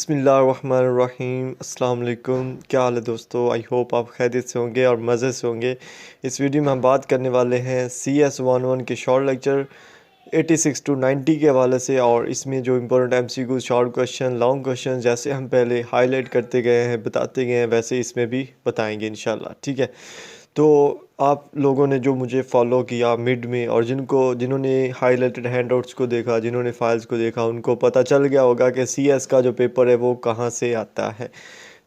बिस्मिल्लाहिर्रहमानिर्रहीम अस्सलाम वालेकुम। क्या हाल है दोस्तों? आई होप आप खैरियत से होंगे और मज़े से होंगे। इस वीडियो में हम बात करने वाले हैं CS11 के शॉर्ट लेक्चर 86 to 90 के हवाले से, और इसमें जो important MCQ short question, long question जैसे हम पहले हाईलाइट करते गए हैं, बताते गए हैं, वैसे इसमें भी बताएंगे इंशाल्लाह। ठीक है, तो आप लोगों ने जो मुझे फॉलो किया मिड में, और जिन्होंने हाईलाइटेड हैंडआउट्स को देखा, जिन्होंने फाइल्स को देखा, उनको पता चल गया होगा कि CS का जो पेपर है वो कहाँ से आता है।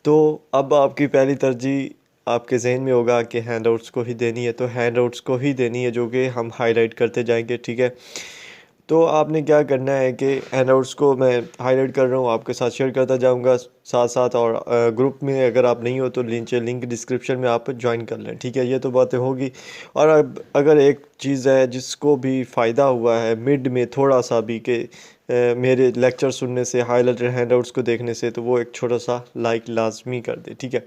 तो अब आपकी पहली तरजीह आपके जहन में होगा कि हैंडआउट्स को ही देनी है, तो हैंडआउट्स को ही देनी है जो कि हम हाईलाइट करते जाएंगे। ठीक है, तो आपने क्या करना है कि हैंडआउट्स को मैं हाईलाइट कर रहा हूँ, आपके साथ शेयर करता जाऊँगा साथ साथ, और ग्रुप में अगर आप नहीं हो तो नीचे लिंक डिस्क्रिप्शन में आप ज्वाइन कर लें। ठीक है, ये तो बातें होगी। और अब अगर एक चीज़ है जिसको भी फ़ायदा हुआ है मिड में थोड़ा सा भी कि मेरे लेक्चर सुनने से, हाईलाइटेड हैंडआउट्स को देखने से, तो वो एक छोटा सा लाइक लाजमी कर दे। ठीक है,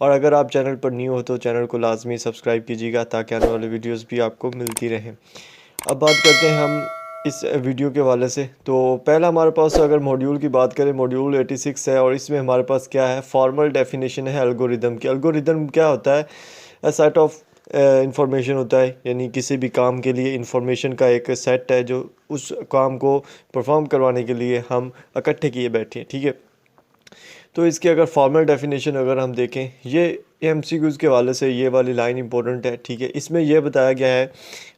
और अगर आप चैनल पर न्यू हो तो चैनल को लाजमी सब्सक्राइब कीजिएगा ताकि आने वाले वीडियोज़ भी आपको मिलती रहें। अब बात करते हैं हम इस वीडियो के वाले से। तो पहला हमारे पास अगर मॉड्यूल की बात करें, मॉड्यूल 86 है, और इसमें हमारे पास क्या है, फॉर्मल डेफिनेशन है एल्गोरिदम की। एल्गोरिदम क्या होता है? अ सेट ऑफ इंफॉर्मेशन होता है, यानी किसी भी काम के लिए इंफॉर्मेशन का एक सेट है जो उस काम को परफॉर्म करवाने के लिए हम इकट्ठे किए बैठे हैं। ठीक है, तो इसकी अगर फॉर्मल डेफिनेशन अगर हम देखें, ये MCQs के वाले से ये वाली लाइन इंपॉर्टेंट है। ठीक है, इसमें यह बताया गया है,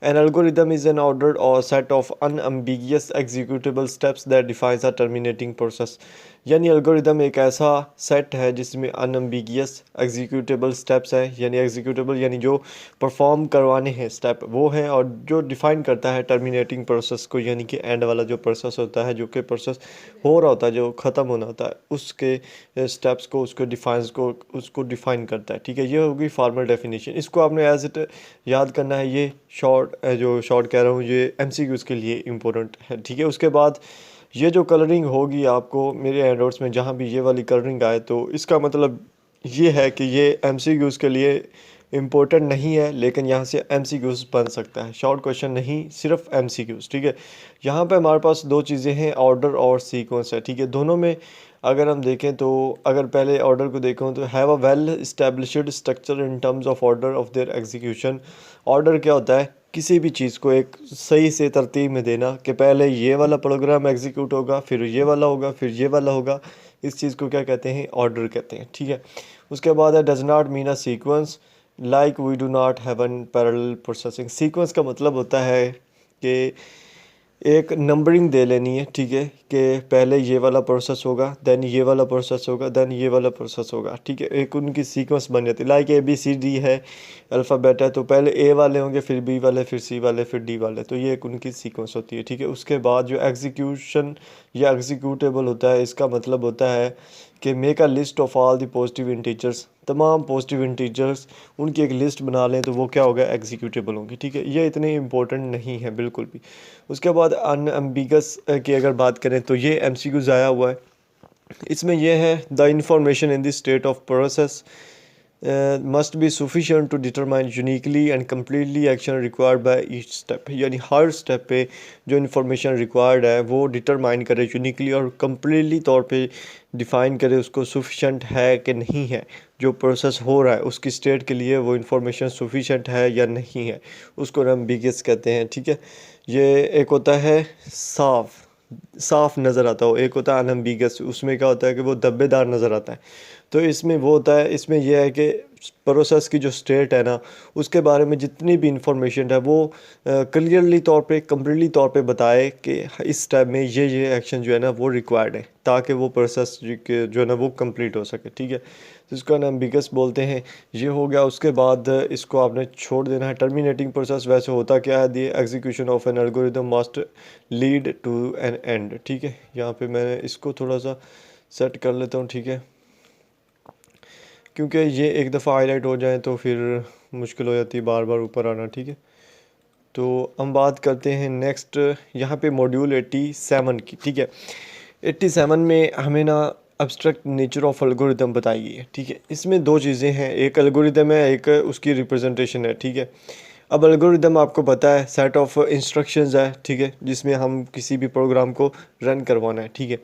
an algorithm is an ordered और set of unambiguous executable steps that defines a terminating process. यानी एल्गोरिदम एक ऐसा सेट है जिसमें अनएम्बिगियस एग्जीक्यूटेबल स्टेप्स हैं, यानी एग्जीक्यूटेबल यानी जो परफॉर्म करवाने हैं स्टेप वो हैं, और जो डिफ़ाइन करता है टर्मिनेटिंग प्रोसेस को, यानी कि एंड वाला जो प्रोसेस होता है, जो कि प्रोसेस हो रहा होता है, जो ख़त्म होना होता है, उसके स्टेप्स को, उसको डिफ़ाइन करता है। ठीक है, ये होगी फॉर्मल डेफिनेशन। इसको आपने एज इट याद करना है। ये जो शॉर्ट कह रहा हूँ ये MCQs के लिए इम्पोर्टेंट है। ठीक है, उसके बाद ये जो कलरिंग होगी आपको मेरे हैंडआउट्स में, जहाँ भी ये वाली कलरिंग आए, तो इसका मतलब ये है कि ये MCQs के लिए इम्पोर्टेंट नहीं है, लेकिन यहाँ से MCQs बन सकता है, शॉर्ट क्वेश्चन नहीं, सिर्फ MCQs। ठीक है, यहाँ पे हमारे पास दो चीज़ें हैं, ऑर्डर और सीक्वेंस है। ठीक है, दोनों में अगर हम देखें तो अगर पहले ऑर्डर को देखें तो have a well established structure in terms of order of their execution. Order क्या होता है? किसी भी चीज़ को एक सही से तरतीब में देना, कि पहले ये वाला प्रोग्राम एग्जीक्यूट होगा, फिर ये वाला होगा, फिर ये वाला होगा। इस चीज़ को क्या कहते हैं? ऑर्डर कहते हैं। ठीक है, उसके बाद है does not mean a sequence like we do not have an parallel processing. Sequence का मतलब होता है कि एक नंबरिंग दे लेनी है। ठीक है, कि पहले ये वाला प्रोसेस होगा, देन ये वाला प्रोसेस होगा, देन ये वाला प्रोसेस होगा। ठीक है, एक उनकी सीक्वेंस बन जाती है, लाइक ABCD है, अल्फ़ाबेट है, तो पहले A वाले होंगे, फिर B वाले, फिर C वाले, फिर D वाले, तो ये एक उनकी सीक्वेंस होती है। ठीक है, उसके बाद जो एग्जीक्यूशन या एग्जीक्यूटेबल होता है, इसका मतलब होता है कि make a list of all the positive integers, तमाम पॉजिटिव इंटीजर्स उनकी एक लिस्ट बना लें, तो वो क्या होगा? एग्जीक्यूटेबल होंगी। ठीक है, ये इतने इंपॉर्टेंट नहीं है बिल्कुल भी। उसके बाद अनएम्बिगस की अगर बात करें तो ये MCQs आया हुआ है। इसमें यह है, the information in the state of process must be sufficient to determine uniquely and completely action required by each step. यानी हर स्टेप पे जो इन्फॉर्मेशन रिक्वायर्ड है वो डिटरमाइन करे यूनिकली और कम्प्लीटली तौर पे डिफ़ाइन करे उसको सफिशिएंट है कि नहीं है, जो प्रोसेस हो रहा है उसकी स्टेट के लिए वो इन्फॉर्मेशन सफिशिएंट है या नहीं है, उसको हम एम्बिगस कहते हैं। ठीक है, ये एक होता है साफ नज़र आता हो, एक होता है अनएम्बिगस, उसमें क्या होता है कि वो धब्बेदार नज़र आता है। तो इसमें वो होता है, इसमें यह है कि प्रोसेस की जो स्टेट है ना, उसके बारे में जितनी भी इंफॉर्मेशन है वो क्लियरली तौर पे, कम्प्लीटली तौर पे बताए कि इस टाइम में ये एक्शन जो है ना वो रिक्वायर्ड है, ताकि वो प्रोसेस जो है ना वो कंप्लीट हो सके। ठीक है, तो इसको एम्बिगस बोलते हैं। ये हो गया, उसके बाद इसको आपने छोड़ देना है। टर्मिनेटिंग प्रोसेस वैसे होता क्या है? The execution of an algorithm must lead to an end. ठीक है, यहाँ पे मैं इसको थोड़ा सा सेट कर लेता हूँ। ठीक है, क्योंकि ये एक दफ़ा हाईलाइट हो जाए तो फिर मुश्किल हो जाती है बार बार ऊपर आना। ठीक है, तो हम बात करते हैं नेक्स्ट यहाँ पे मॉड्यूल 87 की। ठीक है, 87 में हमें ना अब्स्ट्रैक्ट नेचर ऑफ एल्गोरिदम बताई गई है। ठीक है, इसमें दो चीज़ें हैं, एक एल्गोरिदम है, एक उसकी रिप्रेजेंटेशन है। ठीक है, अब एल्गोरिदम आपको पता है सेट ऑफ इंस्ट्रक्शंस है, ठीक है, जिसमें हम किसी भी प्रोग्राम को रन करवाना है, ठीक है।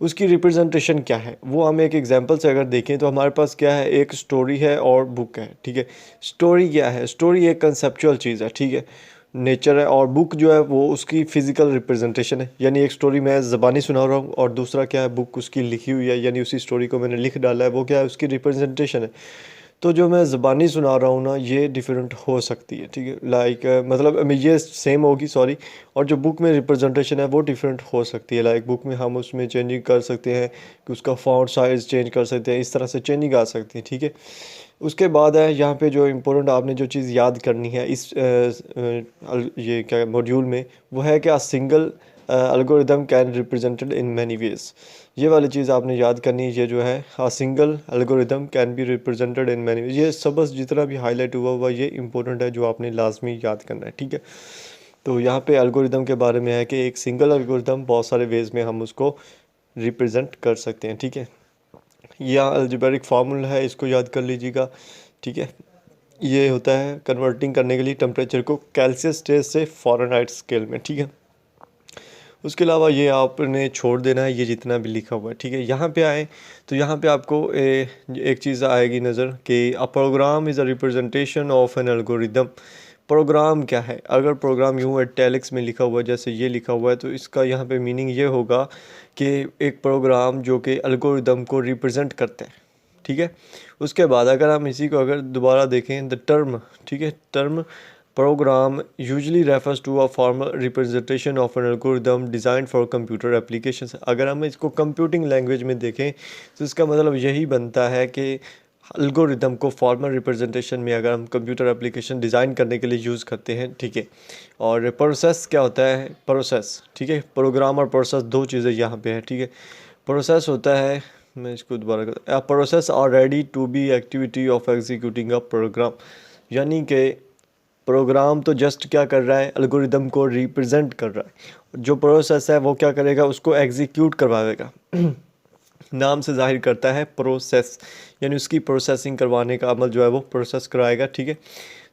उसकी रिप्रेजेंटेशन क्या है वो हम एक एग्जांपल से अगर देखें तो हमारे पास क्या है, एक स्टोरी है और बुक है, ठीक है। स्टोरी क्या है, स्टोरी एक कंसेप्चुअल चीज़ है, ठीक है, नेचर है। और बुक जो है वो उसकी फिजिकल रिप्रेजेंटेशन है, यानी एक स्टोरी मैं ज़बानी सुना रहा हूँ और दूसरा क्या है, बुक उसकी लिखी हुई है, यानी उसी स्टोरी को मैंने लिख डाला है, वो क्या है, उसकी रिप्रेजेंटेशन है। तो जो मैं ज़बानी सुना रहा हूँ ना, ये डिफरेंट हो सकती है, ठीक है, लाइक मतलब ये सेम होगी, सॉरी। और जो बुक में रिप्रेजेंटेशन है वो डिफरेंट हो सकती है, लाइक बुक में हम उसमें चेंजिंग कर सकते हैं कि उसका फॉन्ट साइज़ चेंज कर सकते हैं, इस तरह से चेंजिंग आ सकती है, ठीक है। उसके बाद है यहाँ पे जो इम्पोर्टेंट आपने जो चीज़ याद करनी है इस ये क्या मॉड्यूल में, वो है कि a single algorithm can represented in many ways. ये वाली चीज़ आपने याद करनी है, ये जो है a single algorithm can be represented in many ways. ये सबस जितना भी हाईलाइट हुआ हुआ ये इंपॉर्टेंट है, जो आपने लाजमी याद करना है, ठीक है। तो यहाँ पे एल्गोरिदम के बारे में है कि एक सिंगल एल्गोरिदम बहुत सारे वेज में हम उसको रिप्रेजेंट कर सकते हैं, ठीक है। यह अलजेब्रिक फार्मूला है, इसको याद कर लीजिएगा, ठीक है। ये होता है कन्वर्टिंग करने के लिए टेम्परेचर को केल्सियस स्टेज से फ़ारेनहाइट स्केल में, ठीक है। उसके अलावा ये आपने छोड़ देना है ये जितना भी लिखा हुआ है, ठीक है। यहाँ पे आए तो यहाँ पे आपको एक चीज़ आएगी नज़र कि a program is a representation of an algorithm. Program क्या है, अगर प्रोग्राम यूँ इटैलिक्स में लिखा हुआ है जैसे ये लिखा हुआ है, तो इसका यहाँ पे मीनिंग ये होगा कि एक प्रोग्राम जो कि एल्गोरिदम को रिप्रेजेंट करते हैं, ठीक है। उसके बाद अगर हम इसी को अगर दोबारा देखें द टर्म, ठीक है, term program usually refers to a formal representation of an algorithm design for computer applications. अगर हम इसको कंप्यूटिंग लैंग्वेज में देखें तो इसका मतलब यही बनता है कि एल्गोरिदम को फॉर्मल रिप्रेजेंटेशन में अगर हम कंप्यूटर एप्लीकेशन डिज़ाइन करने के लिए यूज़ करते हैं, ठीक है। और प्रोसेस क्या होता है, प्रोसेस, ठीक है, प्रोग्राम और प्रोसेस दो चीज़ें यहाँ पे है, ठीक है। प्रोसेस होता है, मैं इसको दोबारा कर, process are ready to be activity of executing a program, यानी कि प्रोग्राम तो जस्ट क्या कर रहा है, एल्गोरिदम को रिप्रेजेंट कर रहा है। जो प्रोसेस है वो क्या करेगा, उसको एग्जीक्यूट करवाएगा। नाम से जाहिर करता है प्रोसेस, यानी उसकी प्रोसेसिंग करवाने का अमल जो है वो प्रोसेस कराएगा, ठीक है।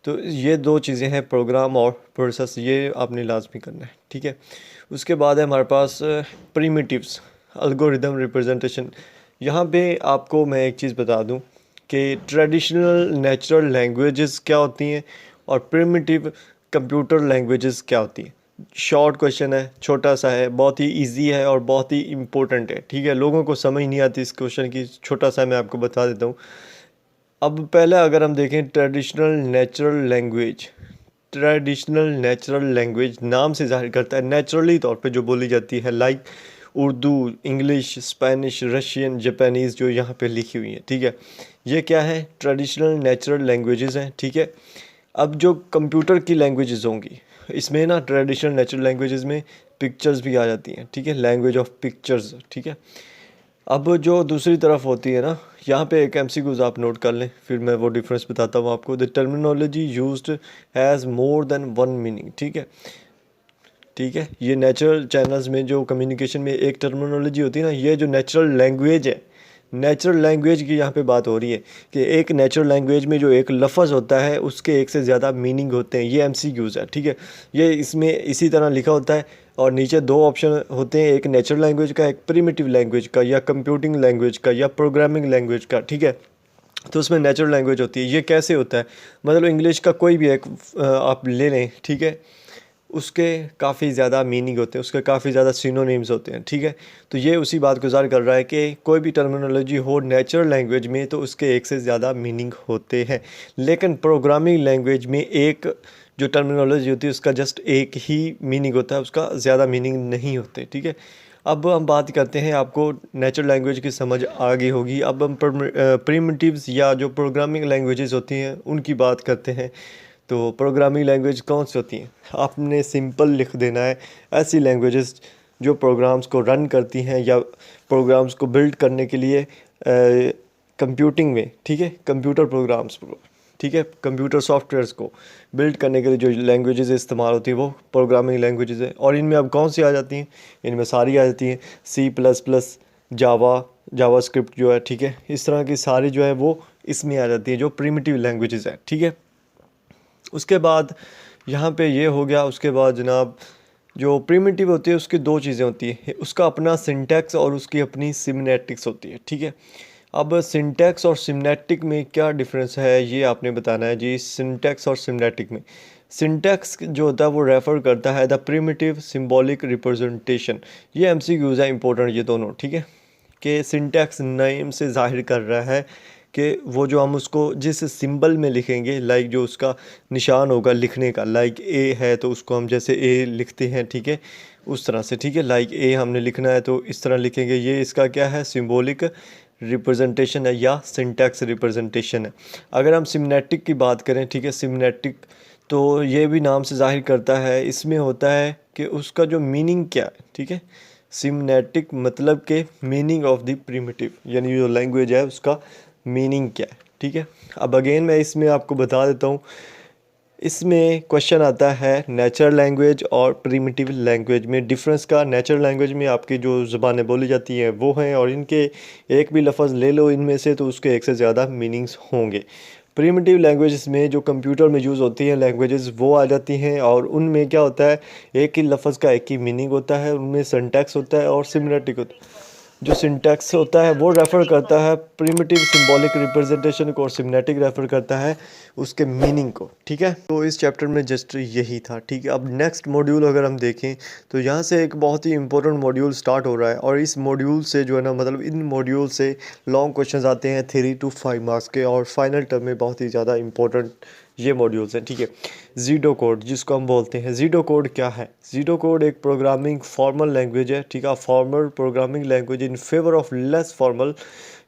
तो ये दो चीज़ें हैं, प्रोग्राम और प्रोसेस, ये आपने लाजमी करना है, ठीक है। उसके बाद है हमारे पास प्रिमिटिव्स एल्गोरिदम रिप्रेजेंटेशन। यहाँ पे आपको मैं एक चीज़ बता दूँ कि ट्रेडिशनल नेचुरल लैंग्वेजेस क्या होती हैं और प्रिमिटिव कंप्यूटर लैंग्वेजेस क्या होती हैं। शॉर्ट क्वेश्चन है, छोटा सा है, बहुत ही इजी है और बहुत ही इम्पोर्टेंट है, ठीक है। लोगों को समझ नहीं आती इस क्वेश्चन की, छोटा सा मैं आपको बता देता हूँ। अब पहले अगर हम देखें traditional natural language, traditional natural language नाम से जाहिर करता है नेचुरली तौर पे जो बोली जाती है, like Urdu, English, Spanish, Russian, Japanese जो यहाँ पे लिखी हुई है, ठीक है। ये क्या है, ट्रेडिशनल नेचुरल लैंग्वेजेस हैं, ठीक है। अब जो कंप्यूटर की लैंग्वेजेस होंगी इसमें ना, ट्रेडिशनल नेचुरल लैंग्वेजेस में पिक्चर्स भी आ जाती हैं, ठीक है, लैंग्वेज ऑफ पिक्चर्स, ठीक है। अब जो दूसरी तरफ होती है ना, यहाँ पे एक एमसीक्यूज आप नोट कर लें, फिर मैं वो डिफरेंस बताता हूँ आपको। The terminology used has more than one meaning, ठीक है, ठीक है। ये नेचुरल चैनल्स में जो कम्युनिकेशन में एक टर्मिनोलॉजी होती है ना, ये जो नेचुरल लैंग्वेज है, नेचुरल लैंग्वेज की यहाँ पे बात हो रही है कि एक नेचुरल लैंग्वेज में जो एक लफ्ज़ होता है उसके एक से ज़्यादा मीनिंग होते हैं, ये एमसीक्यूज है, ठीक है। ये इसमें इसी तरह लिखा होता है और नीचे दो ऑप्शन होते हैं, एक नेचुरल लैंग्वेज का, एक प्रिमिटिव लैंग्वेज का, या कंप्यूटिंग लैंग्वेज का, या प्रोग्रामिंग लैंग्वेज का, ठीक है। तो उसमें नेचुरल लैंग्वेज होती है। ये कैसे होता है, मतलब इंग्लिश का कोई भी एक आप ले लें, ठीक है, उसके काफ़ी ज़्यादा मीनिंग होते हैं, उसके काफ़ी ज़्यादा सिनोनिम्स होते हैं, ठीक है। तो ये उसी बात को ज़ाहिर कर रहा है कि कोई भी टर्मिनोलॉजी हो नेचुरल लैंग्वेज में तो उसके एक से ज़्यादा मीनिंग होते हैं, लेकिन प्रोग्रामिंग लैंग्वेज में एक जो टर्मिनोलॉजी होती है उसका जस्ट एक ही मीनिंग होता है, उसका ज़्यादा मीनिंग नहीं होते, ठीक है। अब हम बात करते हैं, आपको नेचुरल लैंग्वेज की समझ आ गई होगी। अब हम प्रिमिटिव्स या जो प्रोग्रामिंग लैंग्वेजेस होती हैं उनकी बात करते हैं। तो प्रोग्रामिंग लैंग्वेज कौन सी होती हैं, आपने सिंपल लिख देना है, ऐसी लैंग्वेजेस जो प्रोग्राम्स को रन करती हैं या प्रोग्राम्स को बिल्ड करने के लिए कंप्यूटिंग में, ठीक है, कंप्यूटर प्रोग्राम्स, ठीक है, कंप्यूटर सॉफ्टवेयर्स को बिल्ड करने के लिए जो लैंग्वेजेस इस्तेमाल होती है वो प्रोग्रामिंग लैंग्वेजेस है। और इनमें अब कौन सी आ जाती हैं, इनमें सारी आ जाती हैं, C++, जावा स्क्रिप्ट जो है, ठीक है, इस तरह की सारी जो है वो इसमें आ जाती है, जो प्रिमिटिव लैंग्वेजेस है, ठीक है। उसके बाद यहाँ पे ये हो गया। उसके बाद जनाब जो प्रिमिटिव होती है उसकी दो चीज़ें होती हैं, उसका अपना सिंटैक्स और उसकी अपनी सिमनेटिक्स होती है, ठीक है। अब सिंटैक्स और सिमनेटिक में क्या डिफरेंस है ये आपने बताना है जी। सिंटैक्स और सिमनेटिक में सिंटैक्स जो होता है वो रेफ़र करता है द प्रिमिटिव सिंबॉलिक रिप्रेजेंटेशन। ये एमसीक्यूज़ है इंपॉर्टेंट ये दोनों, ठीक है। कि सिंटैक्स नेम से जाहिर कर रहा है कि वो जो हम उसको जिस सिंबल में लिखेंगे, लाइक जो उसका निशान होगा लिखने का, लाइक ए है तो उसको हम जैसे ए लिखते हैं, ठीक है, उस तरह से, ठीक है। लाइक ए हमने लिखना है तो इस तरह लिखेंगे। ये इसका क्या है, सिंबॉलिक रिप्रेजेंटेशन है या सिंटैक्स रिप्रेजेंटेशन है। अगर हम सिमनेटिक की बात करें, ठीक है, सिमनेटिक तो ये भी नाम से जाहिर करता है, इसमें होता है कि उसका जो मीनिंग क्या है, ठीक है। सिमनेटिक मतलब के मीनिंग ऑफ द प्रिमिटिव, यानी जो लैंग्वेज है उसका मीनिंग क्या है, ठीक है। अब अगेन मैं इसमें आपको बता देता हूँ, इसमें क्वेश्चन आता है नेचुरल लैंग्वेज और प्रिमिटिव लैंग्वेज में डिफरेंस का। नेचुरल लैंग्वेज में आपकी जो ज़बानें बोली जाती हैं वो हैं, और इनके एक भी लफ्ज़ ले लो इनमें से तो उसके एक से ज़्यादा मीनिंग्स होंगे। प्रिमिटिव लैंग्वेजेस में जो कंप्यूटर में यूज़ होती हैं लैंग्वेजेस वो आ जाती हैं, और उनमें क्या होता है, एक ही लफ्ज़ का एक ही मीनिंग होता है, उनमें सिंटैक्स होता है और सिमनेटिक होता है। जो सिंटैक्स होता है वो रेफ़र करता है प्रिमिटिव सिंबॉलिक रिप्रेजेंटेशन को, और सिमनेटिक रेफ़र करता है उसके मीनिंग को, ठीक है। तो इस चैप्टर में जस्ट यही था, ठीक है। अब नेक्स्ट मॉड्यूल अगर हम देखें तो यहाँ से एक बहुत ही इंपॉर्टेंट मॉड्यूल स्टार्ट हो रहा है, और इस मॉड्यूल से जो है ना, मतलब इन मॉड्यूल से लॉन्ग क्वेश्चंस आते हैं 3 to 5 मार्क्स के, और फाइनल टर्म में बहुत ही ज़्यादा इंपॉर्टेंट ये मॉड्यूल्स हैं, ठीक है। ज़ीडो कोड जिसको हम बोलते हैं, ज़ीडो कोड क्या है? ज़ीडो कोड एक प्रोग्रामिंग फॉर्मल लैंग्वेज है, ठीक है। Formal programming language in favour of less formal,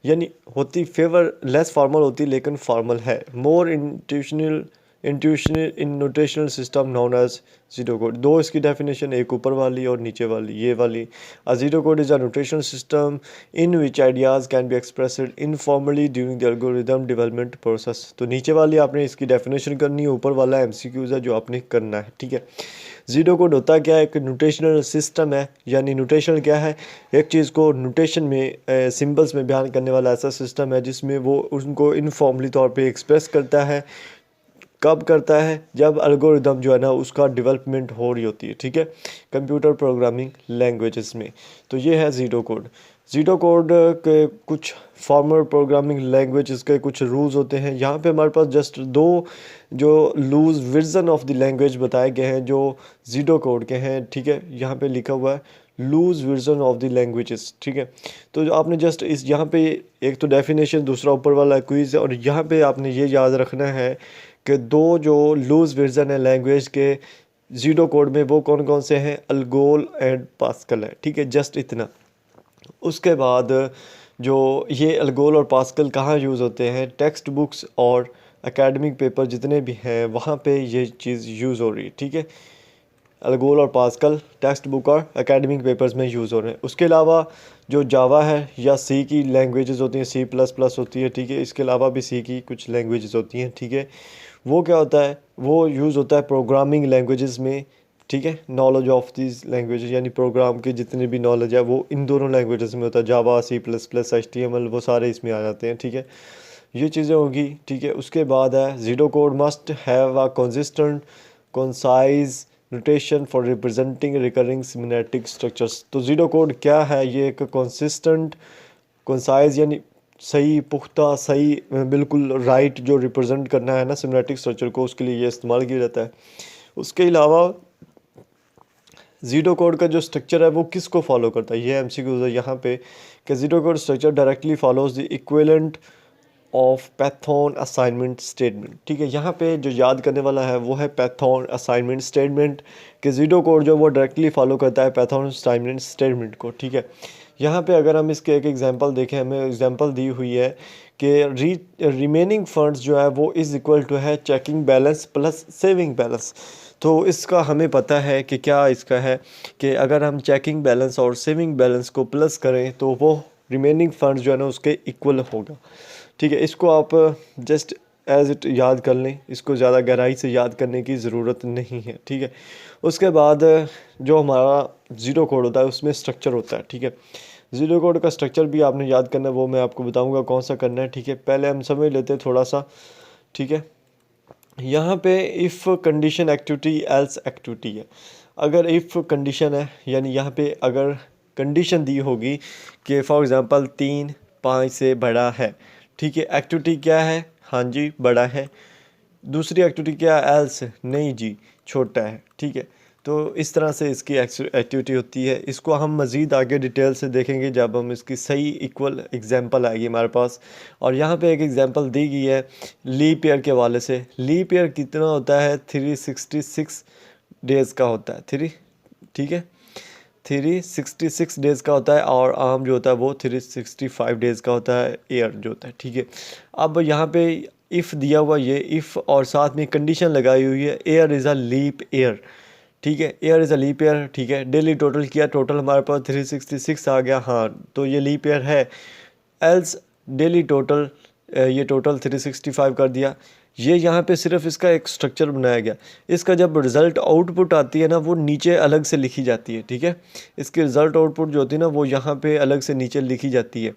यानी होती फेवर लेस फॉर्मल होती लेकिन फॉर्मल है। More intuitional in notational system known as zero code. दो इसकी डेफिनेशन, एक ऊपर वाली और नीचे वाली, ये वाली। A zero code is a notional system in which ideas can be expressed informally during the algorithm development process. तो नीचे वाली आपने इसकी डेफिनेशन करनी है, ऊपर वाला एमसीक्यूज़ है जो आपने करना है, ठीक है। ज़ीरो कोड होता क्या है? एक नोटेशनल सिस्टम है, यानी नोटेशन क्या है, एक चीज़ को नोटेशन में सिंबल्स में बयान करने वाला ऐसा सिस्टम है जिसमें वो उनको इनफॉर्मली तौर पे एक्सप्रेस करता है। कब करता है? जब एल्गोरिदम जो है ना उसका डेवलपमेंट हो रही होती है, ठीक है, कंप्यूटर प्रोग्रामिंग लैंग्वेजेस में। तो ये है ज़ीरो कोड। ज़ीरो कोड के कुछ फॉर्मल प्रोग्रामिंग लैंग्वेजेस के कुछ रूल्स होते हैं। यहाँ पे हमारे पास जस्ट दो जो loose version of the language बताए गए हैं जो ज़ीरो कोड के हैं, ठीक है। यहाँ पे लिखा हुआ है loose version of the languages, ठीक है। तो जो आपने जस्ट इस यहाँ पे एक तो डेफिनेशन, दूसरा ऊपर वाला क्विज है, और यहाँ पे आपने ये याद रखना है कि दो जो लूज वर्जन है लैंग्वेज के ज़ीरो कोड में वो कौन कौन से हैं, अल्गोल एंड पास्कल है, ठीक है, जस्ट इतना। उसके बाद जो ये अल्गोल और पास्कल कहाँ यूज़ होते हैं, टेक्स्ट बुक्स और एकेडमिक पेपर जितने भी हैं वहाँ पे ये चीज़ यूज़ हो रही है, ठीक है। अल्गोल और पास्कल टेक्स्ट बुक और एकेडमिक पेपर्स में यूज़ हो रहे हैं। उसके अलावा जो जावा है या सी की लैंग्वेजेस होती हैं, सी प्लस प्लस होती है, ठीक है। इसके अलावा भी सी की कुछ लैंग्वेजेस होती हैं, ठीक है। वो क्या होता है, वो यूज़ होता है प्रोग्रामिंग लैंग्वेजेस में, ठीक है। नॉलेज ऑफ दिस लैंग्वेजेस यानी प्रोग्राम के जितने भी नॉलेज है वो इन दोनों लैंग्वेजेस में होता है। जावा, सी प्लस प्लस, HTML वो सारे इसमें आ जाते हैं, ठीक है। ये चीज़ें होगी, ठीक है। उसके बाद है zero code must have a consistent concise notation for representing recurring semantic structures. तो ज़ीरो कोड क्या है, ये एक कंसिस्टेंट कंसाइज यानी सही पुख्ता सही बिल्कुल राइट जो रिप्रेजेंट करना है ना सिमेटिक स्ट्रक्चर को, उसके लिए ये इस्तेमाल किया जाता है। उसके अलावा ज़ीरो कोड का जो स्ट्रक्चर है वो किसको फॉलो करता है, ये एमसीक्यूज़ है यहाँ पे कि zero code structure directly follows the equivalent of Python assignment statement, ठीक है। यहाँ पे जो याद करने वाला है वो है पैथन असाइनमेंट स्टेटमेंट, कि ज़ीरो कोड जो वो डायरेक्टली फॉलो करता है पैथन असाइनमेंट स्टेटमेंट को, ठीक है। यहाँ पे अगर हम इसके एक एग्जांपल देखें, हमें एग्जांपल दी हुई है कि रिमेनिंग फंड्स जो है वो इज़ इक्वल टू है checking balance plus saving balance. तो इसका हमें पता है कि क्या इसका है कि अगर हम चेकिंग बैलेंस और सेविंग बैलेंस को प्लस करें तो वो रिमेनिंग फंड्स जो है ना उसके इक्वल होगा, ठीक है। इसको आप जस्ट एज इट याद कर लें, इसको ज़्यादा गहराई से याद करने की ज़रूरत नहीं है, ठीक है। उसके बाद जो हमारा ज़ीरो कोड होता है उसमें स्ट्रक्चर होता है, ठीक है। ज़ीरो कोड का स्ट्रक्चर भी आपने याद करना है, वो मैं आपको बताऊंगा कौन सा करना है, ठीक है। पहले हम समझ लेते हैं थोड़ा सा, ठीक है। यहाँ पे if condition activity else activity है। अगर इफ़ कंडीशन है यानी यहाँ पे अगर कंडीशन दी होगी कि फॉर एग्ज़ाम्पल 3 5 से बड़ा है, ठीक है, एक्टिविटी क्या है, हाँ जी बड़ा है। दूसरी एक्टिविटी क्या है, एल्स नहीं जी छोटा है, ठीक है। तो इस तरह से इसकी एक्टिविटी होती है। इसको हम मज़ीद आगे डिटेल से देखेंगे जब हम इसकी सही इक्वल एग्जांपल आएगी हमारे पास। और यहाँ पे एक एग्जांपल दी गई है लीप ईयर के हवाले से। लीप ईयर कितना होता है, 366 डेज़ का होता है, ठीक है, 366 डेज़ का होता है। और आम जो होता है वो 365 डेज़ का होता है, ईयर जो होता है, ठीक है। अब यहाँ पे इफ़ दिया हुआ ये इफ़ और साथ में कंडीशन लगाई हुई है, year is a leap year, ठीक है, year is a leap year, ठीक है। डेली टोटल किया, टोटल हमारे पास 366 आ गया, हाँ तो ये लीप ईयर है। एल्स डेली टोटल ये टोटल 365 कर दिया। ये यहाँ पे सिर्फ इसका एक स्ट्रक्चर बनाया गया। इसका जब रिज़ल्ट आउटपुट आती है ना वो नीचे अलग से लिखी जाती है, ठीक है। इसकी रिज़ल्ट आउटपुट जो होती है ना वो यहाँ पे अलग से नीचे लिखी जाती है।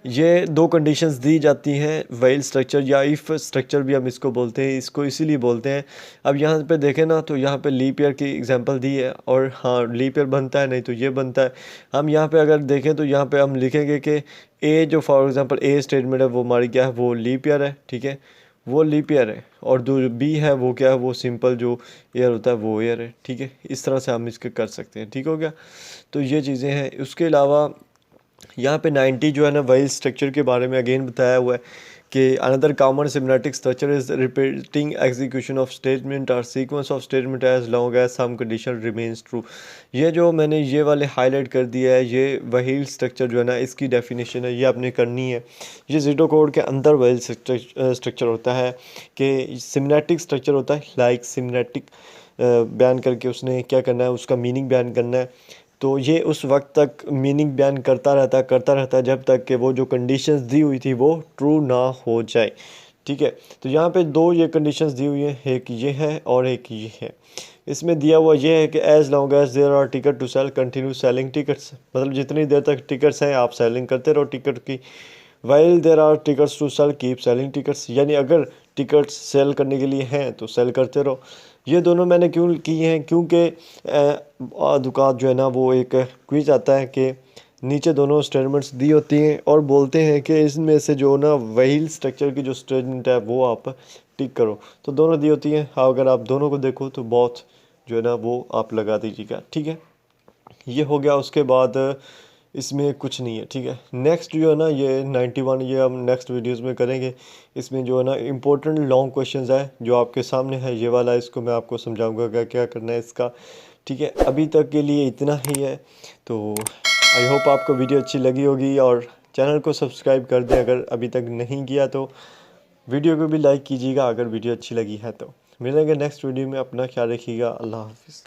ये दो कंडीशंस दी जाती हैं, व्हाइल स्ट्रक्चर या इफ़ स्ट्रक्चर भी हम इसको बोलते हैं, इसको इसीलिए बोलते हैं। अब यहाँ पे देखें ना तो यहाँ पे लीप ईयर की एग्जांपल दी है और हाँ लीप ईयर बनता है, नहीं तो ये बनता है। हम यहाँ पे अगर देखें तो यहाँ पे हम लिखेंगे कि ए जो फॉर एग्जांपल ए स्टेटमेंट है वो हमारी क्या है, वो लीप ईयर है, ठीक है, वो लीप ईयर है। और जो बी है वो क्या है, वो सिंपल जो ईयर होता है वो ईयर है, ठीक है। इस तरह से हम इसके कर सकते हैं, ठीक हो गया। तो ये चीज़ें हैं। उसके अलावा यहाँ पे 90 जो है ना व्हाइल स्ट्रक्चर के बारे में अगेन बताया हुआ है कि another common symmetric structure is repeating execution of statement और sequence of statement as long as some condition remains true. ये जो मैंने ये वाले हाईलाइट कर दिया है, ये व्हाइल स्ट्रक्चर जो है ना इसकी डेफिनेशन है, ये आपने करनी है। ये ज़ीरो कोड के अंदर व्हाइल स्ट्रक्चर होता है कि सिमेट्रिक स्ट्रक्चर होता है, लाइक सिमेट्रिक बयान करके उसने क्या करना है, उसका मीनिंग बयान करना है। तो ये उस वक्त तक मीनिंग बयान करता रहता जब तक कि वो जो कंडीशंस दी हुई थी वो ट्रू ना हो जाए, ठीक है। तो यहाँ पे दो ये कंडीशंस दी हुई हैं, एक ये है और एक ये है। इसमें दिया हुआ ये है कि as long as there are ticket to sell continue selling tickets, मतलब जितनी देर तक टिकट्स हैं आप सेलिंग करते रहो टिकट की। While there are tickets to sell keep selling tickets, यानी अगर टिकट्स सेल करने के लिए हैं तो सेल करते रहो। ये दोनों मैंने क्यों की हैं, क्योंकि दुकान जो है ना वो एक क्विज आता है कि नीचे दोनों स्टेटमेंट्स दी होती हैं और बोलते हैं कि इसमें से जो ना व्हाइल स्ट्रक्चर की जो स्टेटमेंट है वो आप टिक करो। तो दोनों दी होती हैं, हाँ अगर आप दोनों को देखो तो बहुत जो है ना वो आप लगा दीजिएगा, ठीक है। ये हो गया। उसके बाद इसमें कुछ नहीं है, ठीक है। नेक्स्ट जो है ना ये 91, ये हम नेक्स्ट वीडियोस में करेंगे। इसमें जो है ना इम्पोर्टेंट लॉन्ग क्वेश्चंस है जो आपके सामने है, ये वाला, इसको मैं आपको समझाऊंगा क्या क्या करना है इसका, ठीक है। अभी तक के लिए इतना ही है। तो आई होप आपको वीडियो अच्छी लगी होगी और चैनल को सब्सक्राइब कर दें अगर अभी तक नहीं किया तो। वीडियो को भी लाइक कीजिएगा अगर वीडियो अच्छी लगी है तो। मिलेंगे नेक्स्ट वीडियो में, अपना ख्याल रखिएगा। अल्लाह हाफिज़।